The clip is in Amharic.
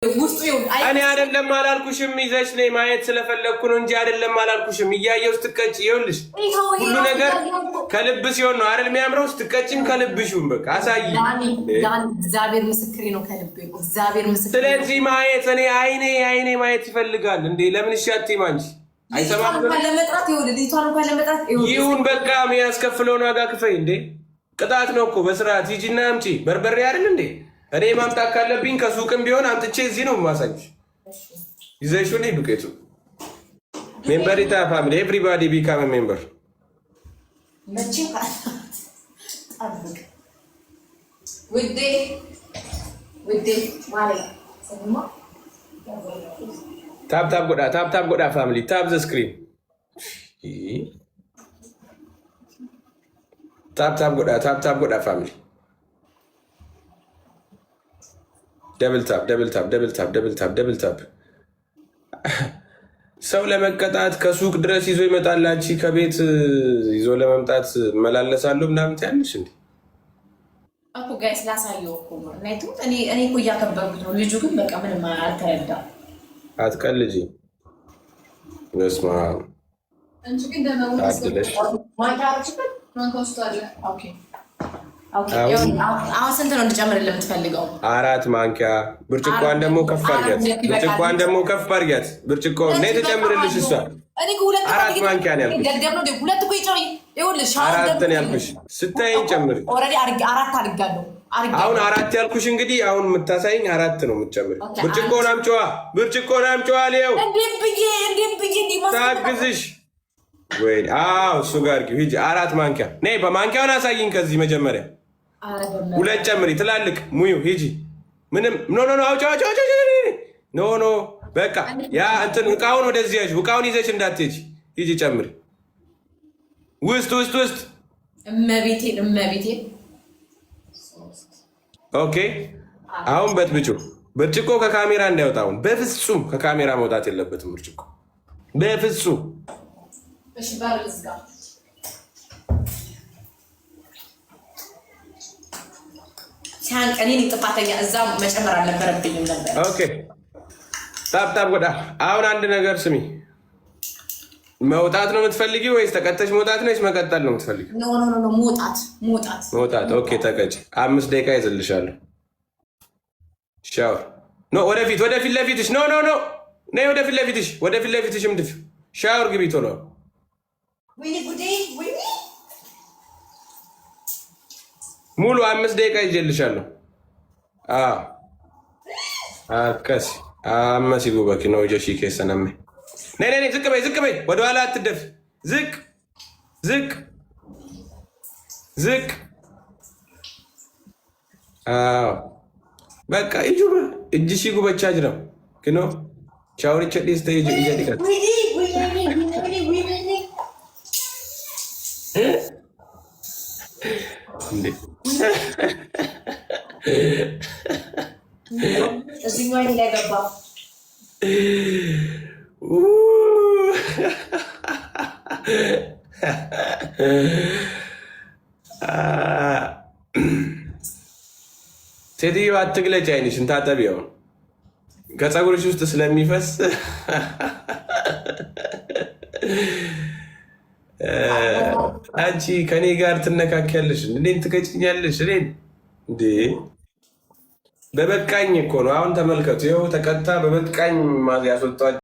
እኔ አይደለም አላልኩሽም፣ ይዘሽ ነይ ማየት ስለፈለግኩ ነው እንጂ አይደለም አላልኩሽም። እያየው ስትቀጭ ይኸውልሽ፣ ሁሉ ነገር ከልብ ሲሆን ነው አይደል የሚያምረው። ስትቀጭም ከልብሽ ይሁን፣ በቃ አሳይ። እግዚአብሔር ምስክሬ ነው፣ ከልብ እግዚአብሔር ምስክሬ። ስለዚህ ማየት እኔ አይኔ ማየት ይፈልጋል እንዴ። ለምን እሺ አትይም አንቺ? አይሰማም ለመጥራት ይሁን፣ በቃ የሚያስከፍለውን ዋጋ ክፈይ እንዴ። ቅጣት ነው እኮ። በስርዓት ሂጂና አምጪ። በርበሬ አይደል እንዴ? እኔ ማምጣት ካለብኝ ከሱቅም ቢሆን አምጥቼ እዚህ ነው ማሳጅ ይዘሽው ነይ። ዱቄቱ ሜምበሪታ ፋሚሊ ኤቭሪባዲ ቢካም ሜምበር። ታፕ ጎዳ ፋሚሊ ታፕ ዘ ስክሪን ታፕ ጎዳ ፋሚሊ ደብል ታፕ። ሰው ለመቀጣት ከሱቅ ድረስ ይዞ ይመጣላች። ከቤት ይዞ ለመምጣት መላለሳለሁ ምናምን ትያለሽ እንዴ? እኮ ጋይስ ላሳየው እኮ ነው። እኔ እኮ እያከበርኩት ነው። ልጁ ግን በቃ ምንም አልተረዳም። አትቀልጂ። በስመ አብ አድለሽ። አሁን ስንት ነው እንድጨምርልህ የምትፈልገው? 4 ማንኪያ። ብርጭቋን ደግሞ ከፍ አድርጊያት። ብርጭቆ ነይ ተጨምርልሽ። እሷ 4 ማንኪያ ነው ያልኩሽ። 4 ነው ያልኩሽ። ስታይኝ ጨምሪ። አሁን 4 ያልኩሽ እንግዲህ አሁን የምታሳይኝ 4 ነው የምትጨምሪ። ብርጭቆን አምጪዋ ሊየው ታግዝሽ ወይ? አዎ እሱ ጋር ሂጂ። 4 ማንኪያ ነይ። በማንኪያውን አሳይኝ። ከዚህ መጀመሪያ 2 ጨምሪ። ትላልቅ ሙዩ ሂጂ። ምንም ኖ አውጪው ኖ በቃ ያ እንትን እቃውን ወደዚህ ያዥ። እቃውን ይዘሽ እንዳትሄጂ። ሂጂ ጨምሪ። ውስጥ እመቤቴን ኦኬ። አሁን በጥብጩ። ብርጭቆ ከካሜራ እንዳይወጣ። በፍጹም ከካሜራ መውጣት የለበትም ብርጭቆ በፍጹም። እሺ ባል ዝጋ። እኔ ጥፋተኛ እዛ መጨመር አልነበረብኝም ነበር። ኦኬ ታፕ ጎዳ። አሁን አንድ ነገር ስሚ። መውጣት ነው የምትፈልጊው ወይስ ተቀጥተሽ መውጣት ነሽ? መቀጠል ነው የምትፈልጊው? ኖ መውጣት። ኦኬ ተቀጭ። 5 ደቂቃ ይዘልሻለሁ። ሻወር ኖ ወደፊት ለፊትሽ ኖ ነይ ወደፊት ለፊትሽ ምድፍ ሻወር ግቢ ቶሎ። ሙሉ 5 ደቂቃ ይዤልሻለሁ። አከሲ አመሲ ጉበኪ ነው ጀሺ ከሰነመ ነይ ዝቅ በይ ወደኋላ አትደፍ። ዝቅ በቃ እጅሺ ጉበቻ ጅረም ክኖ ቻውሪቸ ዲስተ ይጀዲከት እዚህኛው ላይ ገባ። ሴትዮ አትግለጭ፣ አይንሽን ታጠቢው ከፀጉርሽ ውስጥ ስለሚፈስ። አንቺ ከኔ ጋር ትነካከያለሽ፣ እኔን ትቀጭኛለሽ። እኔን እንዴ በበቃኝ እኮ ነው። አሁን ተመልከቱ፣ ይኸው ተቀጣ። በበቃኝ ያስወጣ